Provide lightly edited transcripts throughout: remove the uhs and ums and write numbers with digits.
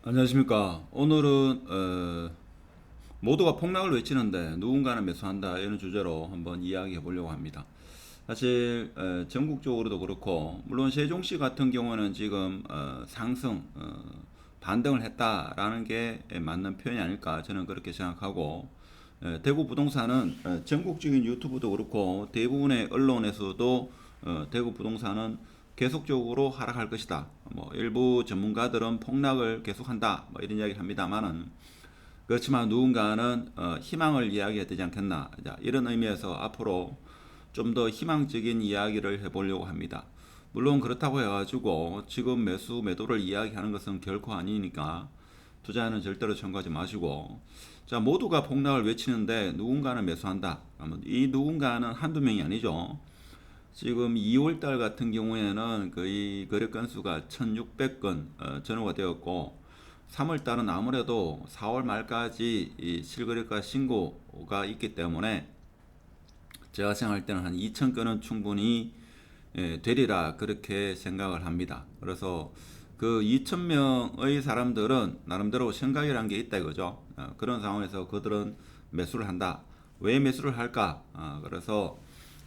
안녕하십니까. 오늘은 모두가 폭락을 외치는데 누군가는 매수한다 이런 주제로 한번 이야기해 보려고 합니다. 사실 전국적으로도 그렇고 물론 세종시 같은 경우는 지금 상승 반등을 했다라는 게 맞는 표현이 아닐까 저는 그렇게 생각하고, 대구 부동산은 전국적인 유튜브도 그렇고 대부분의 언론에서도 대구 부동산은 계속적으로 하락할 것이다. 뭐 일부 전문가들은 폭락을 계속한다. 뭐 이런 이야기를 합니다만은, 그렇지만 누군가는 희망을 이야기해야 되지 않겠나. 자, 이런 의미에서 앞으로 좀 더 희망적인 이야기를 해보려고 합니다. 물론 그렇다고 해가지고 지금 매수 매도를 이야기하는 것은 결코 아니니까 투자에는 절대로 참고하지 마시고, 자, 모두가 폭락을 외치는데 누군가는 매수한다. 그러면 이 누군가는 한두 명이 아니죠. 지금 2월달 같은 경우에는 거의 거래 건수가 1600건 전후가 되었고, 3월달은 아무래도 4월 말까지 이 실거래가 신고가 있기 때문에 제가 생각할 때는 한 2000건은 충분히 되리라 그렇게 생각을 합니다. 그래서 그 2000명의 사람들은 나름대로 생각이란 게 있다 이거죠. 그런 상황에서 그들은 매수를 한다. 왜 매수를 할까? 그래서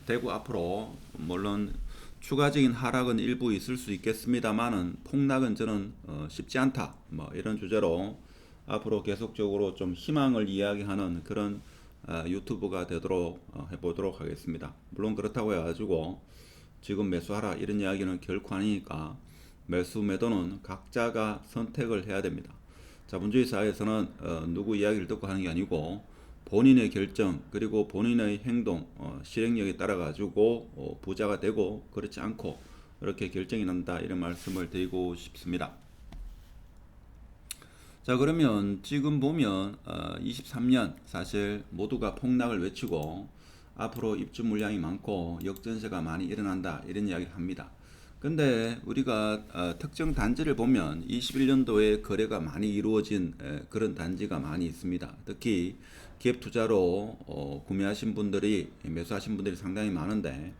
대구 앞으로 물론 추가적인 하락은 일부 있을 수 있겠습니다만은 폭락은 저는 쉽지 않다. 뭐 이런 주제로 앞으로 계속적으로 좀 희망을 이야기하는 그런 유튜브가 되도록 해보도록 하겠습니다. 물론 그렇다고 해가지고 지금 매수하라 이런 이야기는 결코 아니니까 매수 매도는 각자가 선택을 해야 됩니다. 자본주의 사회에서는 누구 이야기를 듣고 하는 게 아니고 본인의 결정 그리고 본인의 행동 실행력에 따라 가지고 부자가 되고 그렇지 않고 이렇게 결정이 난다 이런 말씀을 드리고 싶습니다. 자, 그러면 지금 보면 23년 사실 모두가 폭락을 외치고 앞으로 입주 물량이 많고 역전세가 많이 일어난다 이런 이야기를 합니다. 근데 우리가 특정 단지를 보면 21년도에 거래가 많이 이루어진 그런 단지가 많이 있습니다. 특히 기업 투자로 구매하신 분들이 매수하신 분들이 상당히 많은데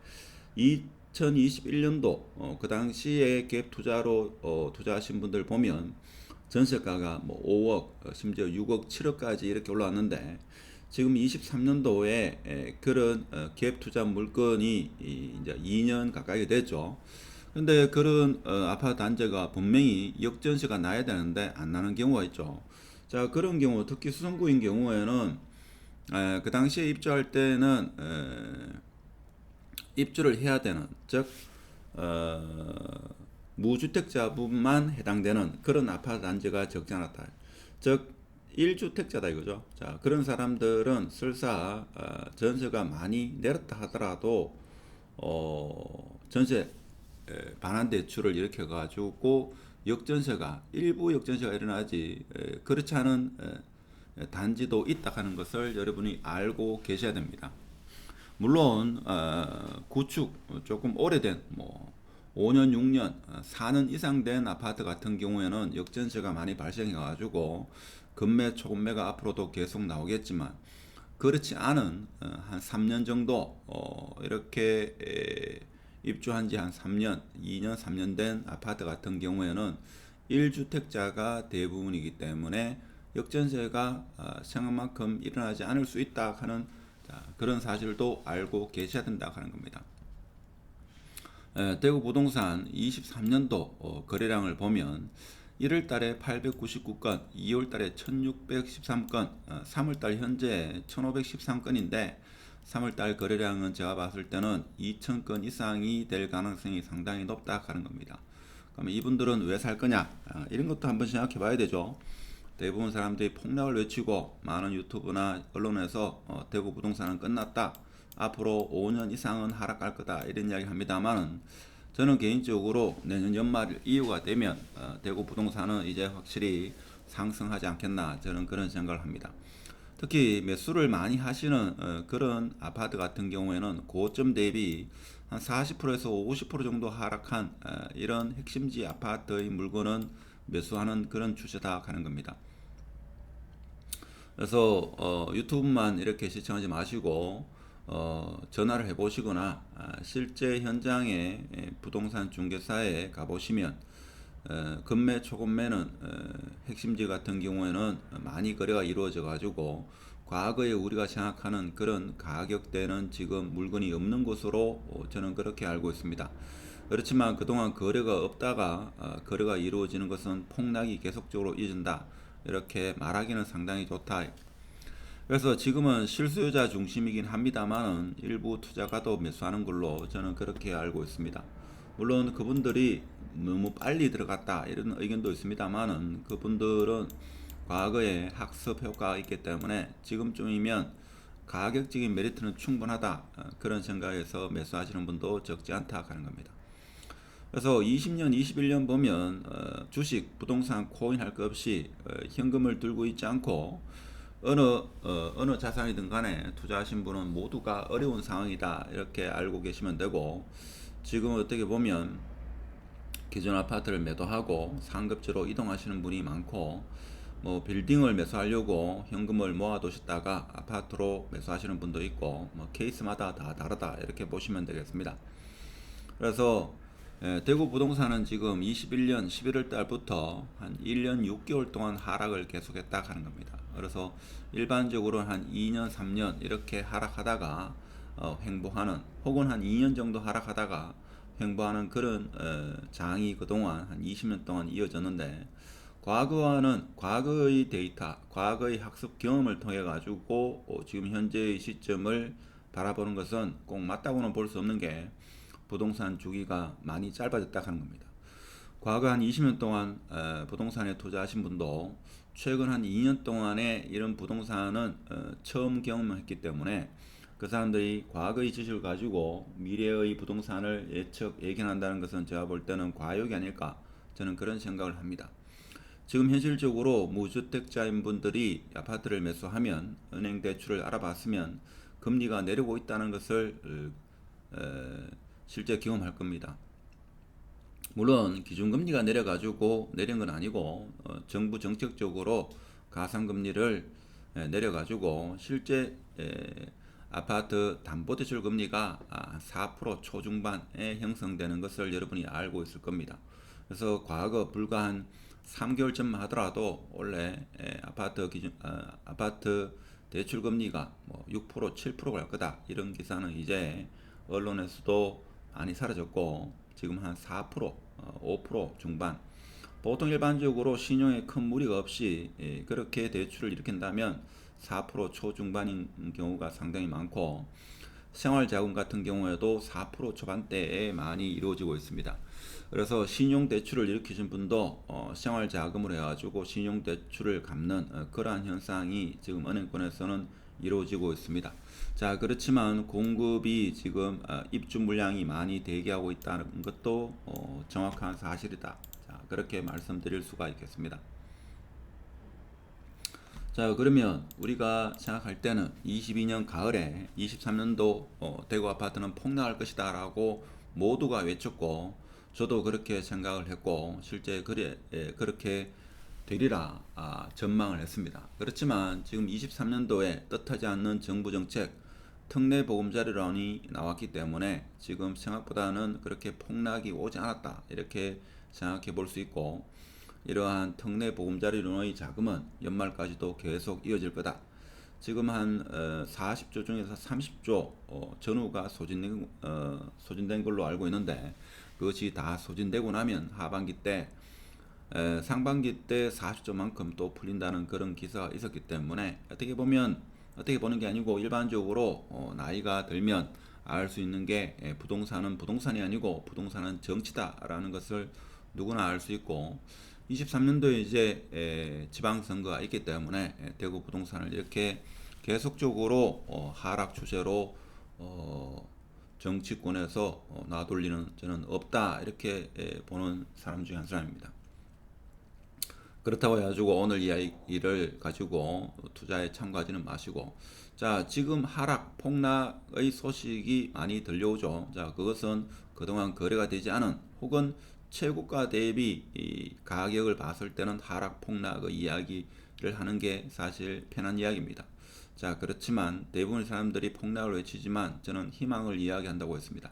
2021년도 그 당시에 기업 투자로 투자하신 분들 보면 전세가가 뭐 5억, 심지어 6억, 7억까지 이렇게 올라왔는데 지금 23년도에 그런 갭 투자 물건이 이제 2년 가까이 됐죠. 근데 그런 아파트 단지가 분명히 역전세가 나야 되는데 안 나는 경우가 있죠. 자, 그런 경우 특히 수성구인 경우에는 그 당시에 입주할 때는 입주를 해야 되는 즉 무주택자분만 해당되는 그런 아파트 단지가 적지 않았다. 즉 1주택자다 이거죠. 자, 그런 사람들은 설사 전세가 많이 내렸다 하더라도 전세 반환 대출을 일으켜 가지고 역전세가 일부 역전세가 일어나지 그렇지 않은 단지도 있다 하는 것을 여러분이 알고 계셔야 됩니다. 물론 구축 조금 오래된 뭐 5년, 6년, 4년 이상 된 아파트 같은 경우에는 역전세가 많이 발생해 가지고 급매, 초급매가 앞으로도 계속 나오겠지만 그렇지 않은 한 3년 정도 이렇게 입주한 지 한 3년, 2년, 3년 된 아파트 같은 경우에는 1주택자가 대부분이기 때문에 역전세가 생각만큼 일어나지 않을 수 있다 하는 그런 사실도 알고 계셔야 된다 하는 겁니다. 대구 부동산 23년도 거래량을 보면 1월 달에 899건, 2월 달에 1613건, 3월 달 현재 1513건인데 3월 달 거래량은 제가 봤을 때는 2000건 이상이 될 가능성이 상당히 높다 하는 겁니다. 그러면 이분들은 왜 살 거냐? 이런 것도 한번 생각해 봐야 되죠. 대부분 사람들이 폭락을 외치고 많은 유튜브나 언론에서 대구 부동산은 끝났다. 앞으로 5년 이상은 하락할 거다. 이런 이야기 합니다만은 저는 개인적으로 내년 연말 이후가 되면 대구 부동산은 이제 확실히 상승하지 않겠나. 저는 그런 생각을 합니다. 특히 매수를 많이 하시는 그런 아파트 같은 경우에는 고점 대비 한 40%에서 50% 정도 하락한 이런 핵심지 아파트의 물건은 매수하는 그런 추세다 하는 겁니다. 그래서 유튜브만 이렇게 시청하지 마시고 전화를 해보시거나 실제 현장에 부동산 중개사에 가보시면 금매, 초금매는 핵심지 같은 경우에는 많이 거래가 이루어져 가지고 과거에 우리가 생각하는 그런 가격대는 지금 물건이 없는 것으로 저는 그렇게 알고 있습니다. 그렇지만 그동안 거래가 없다가 거래가 이루어지는 것은 폭락이 계속적으로 이어진다, 이렇게 말하기는 상당히 좋다. 그래서 지금은 실수요자 중심이긴 합니다만은 일부 투자가도 매수하는 걸로 저는 그렇게 알고 있습니다. 물론 그분들이 너무 빨리 들어갔다 이런 의견도 있습니다만은 그분들은 과거에 학습 효과가 있기 때문에 지금쯤이면 가격적인 메리트는 충분하다, 그런 생각에서 매수하시는 분도 적지 않다 하는 겁니다. 그래서 20년, 21년 보면 주식, 부동산, 코인 할 것 없이 현금을 들고 있지 않고 어느 자산이든 간에 투자하신 분은 모두가 어려운 상황이다, 이렇게 알고 계시면 되고, 지금 어떻게 보면 기존 아파트를 매도하고 상급지로 이동하시는 분이 많고, 뭐 빌딩을 매수하려고 현금을 모아두셨다가 아파트로 매수하시는 분도 있고, 뭐 케이스마다 다 다르다, 이렇게 보시면 되겠습니다. 그래서 대구 부동산은 지금 21년 11월 달부터 한 1년 6개월 동안 하락을 계속했다 하는 겁니다. 그래서 일반적으로 한 2년 3년 이렇게 하락하다가 횡보하는, 혹은 한 2년 정도 하락하다가 횡보하는 그런 장이 그동안 한 20년 동안 이어졌는데, 과거의 데이터, 과거의 학습 경험을 통해 가지고 지금 현재의 시점을 바라보는 것은 꼭 맞다고는 볼 수 없는 게, 부동산 주기가 많이 짧아졌다 하는 겁니다. 과거 한 20년 동안 부동산에 투자하신 분도 최근 한 2년 동안에 이런 부동산은 처음 경험했기 때문에 그 사람들이 과거의 지식을 가지고 미래의 부동산을 예견한다는 것은 제가 볼 때는 과욕이 아닐까, 저는 그런 생각을 합니다. 지금 현실적으로 무주택자인 분들이 아파트를 매수하면 은행 대출을 알아봤으면 금리가 내리고 있다는 것을 실제 경험할 겁니다. 물론 기준금리가 내려가지고 내린 건 아니고 정부 정책적으로 가상금리를 내려가지고 실제 아파트 담보대출 금리가 4% 초중반에 형성되는 것을 여러분이 알고 있을 겁니다. 그래서 과거 불과 한 3개월 전만 하더라도 원래 아파트 대출 금리가 뭐 6%, 7%가 갈 거다, 이런 기사는 이제 언론에서도 많이 사라졌고 지금 한 4%, 5% 중반. 보통 일반적으로 신용에 큰 무리가 없이 그렇게 대출을 일으킨다면 4% 초중반인 경우가 상당히 많고, 생활자금 같은 경우에도 4% 초반대에 많이 이루어지고 있습니다. 그래서 신용대출을 일으키신 분도 생활자금으로 해가지고 신용대출을 갚는 그러한 현상이 지금 은행권에서는 이루어지고 있습니다. 자, 그렇지만 공급이 지금 입주 물량이 많이 대기하고 있다는 것도 정확한 사실이다. 자, 그렇게 말씀드릴 수가 있겠습니다. 자, 그러면 우리가 생각할 때는 22년 가을에 23년도 대구 아파트는 폭락할 것이다 라고 모두가 외쳤고, 저도 그렇게 생각을 했고 실제 그렇게 되리라 전망을 했습니다. 그렇지만 지금 23년도에 뜻하지 않는 정부 정책, 특례 보금자리론이 나왔기 때문에 지금 생각보다는 그렇게 폭락이 오지 않았다, 이렇게 생각해 볼 수 있고, 이러한 특례 보금자리론의 자금은 연말까지도 계속 이어질 거다. 지금 한 40조 중에서 30조 전후가 소진된 걸로 알고 있는데, 그것이 다 소진되고 나면 하반기 때 상반기 때 40조만큼 또 풀린다는 그런 기사가 있었기 때문에, 어떻게 보는 게 아니고 일반적으로 나이가 들면 알 수 있는 게 부동산은 부동산이 아니고 부동산은 정치다라는 것을 누구나 알 수 있고, 23년도에 이제 지방선거가 있기 때문에 대구 부동산을 이렇게 계속적으로 하락 추세로 정치권에서 놔돌리는 저는 없다, 이렇게 보는 사람 중에 한 사람입니다. 그렇다고 해가지고 오늘 이야기를 가지고 투자에 참가하지는 마시고, 자, 지금 하락 폭락의 소식이 많이 들려오죠. 자, 그것은 그동안 거래가 되지 않은, 혹은 최고가 대비 이 가격을 봤을 때는 하락 폭락의 이야기를 하는 게 사실 편한 이야기입니다. 자, 그렇지만 대부분의 사람들이 폭락을 외치지만 저는 희망을 이야기한다고 했습니다.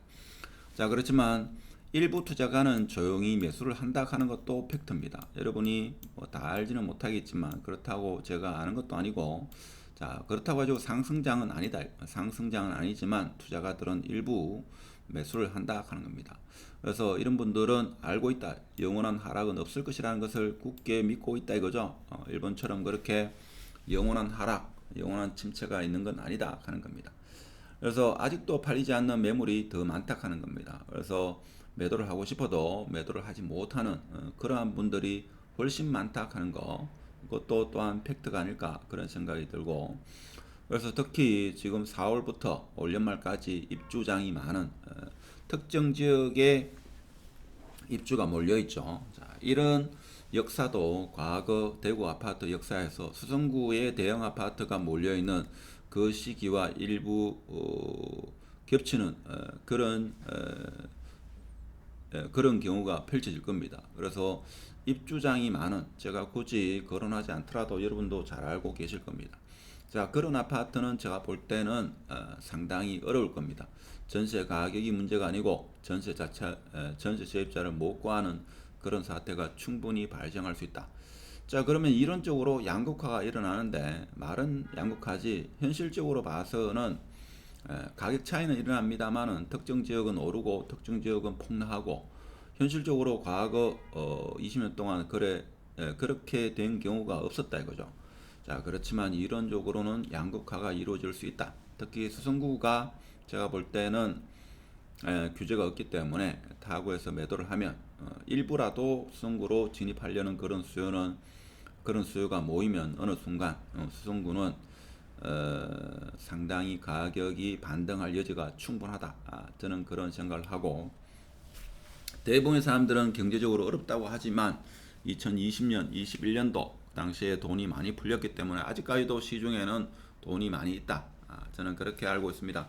자, 그렇지만 일부 투자가는 조용히 매수를 한다 하는 것도 팩트입니다. 여러분이 뭐 다 알지는 못하겠지만 그렇다고 제가 아는 것도 아니고, 자, 그렇다고 가지고 상승장은 아니다. 상승장은 아니지만 투자가들은 일부 매수를 한다 하는 겁니다. 그래서 이런 분들은 알고 있다. 영원한 하락은 없을 것이라는 것을 굳게 믿고 있다 이거죠. 일본처럼 그렇게 영원한 하락, 영원한 침체가 있는 건 아니다 하는 겁니다. 그래서 아직도 팔리지 않는 매물이 더 많다 하는 겁니다. 그래서 매도를 하고 싶어도 매도를 하지 못하는 그러한 분들이 훨씬 많다 하는 거, 그것도 또한 팩트가 아닐까 그런 생각이 들고, 그래서 특히 지금 4월부터 올 연말까지 입주장이 많은 특정 지역에 입주가 몰려 있죠. 자, 이런 역사도 과거 대구 아파트 역사에서 수성구에 대형 아파트가 몰려 있는 그 시기와 일부 겹치는 그런 경우가 펼쳐질 겁니다. 그래서 입주장이 많은, 제가 굳이 거론하지 않더라도 여러분도 잘 알고 계실 겁니다. 자, 그런 아파트는 제가 볼 때는 상당히 어려울 겁니다. 전세 가격이 문제가 아니고 전세 세입자를 못 구하는 그런 사태가 충분히 발생할 수 있다. 자, 그러면 이론적으로 양극화가 일어나는데, 말은 양극화지 현실적으로 봐서는 가격 차이는 일어납니다만은 특정 지역은 오르고 특정 지역은 폭락하고, 현실적으로 과거 20년 동안 그렇게 된 경우가 없었다 이거죠. 자, 그렇지만 이론적으로는 양극화가 이루어질 수 있다. 특히 수성구가 제가 볼 때는 규제가 없기 때문에 타구에서 매도를 하면 일부라도 수성구로 진입하려는 그런 수요가 모이면 어느 순간 수성구는 상당히 가격이 반등할 여지가 충분하다. 저는 그런 생각을 하고, 대부분의 사람들은 경제적으로 어렵다고 하지만 2020년, 21년도 당시에 돈이 많이 풀렸기 때문에 아직까지도 시중에는 돈이 많이 있다. 저는 그렇게 알고 있습니다.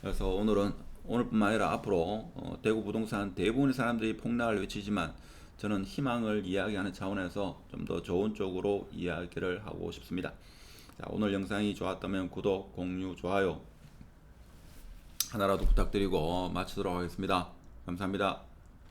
그래서 오늘뿐만 아니라 앞으로 대구 부동산 대부분의 사람들이 폭락을 외치지만 저는 희망을 이야기하는 차원에서 좀 더 좋은 쪽으로 이야기를 하고 싶습니다. 자, 오늘 영상이 좋았다면 구독, 공유, 좋아요 하나라도 부탁드리고 마치도록 하겠습니다. 감사합니다.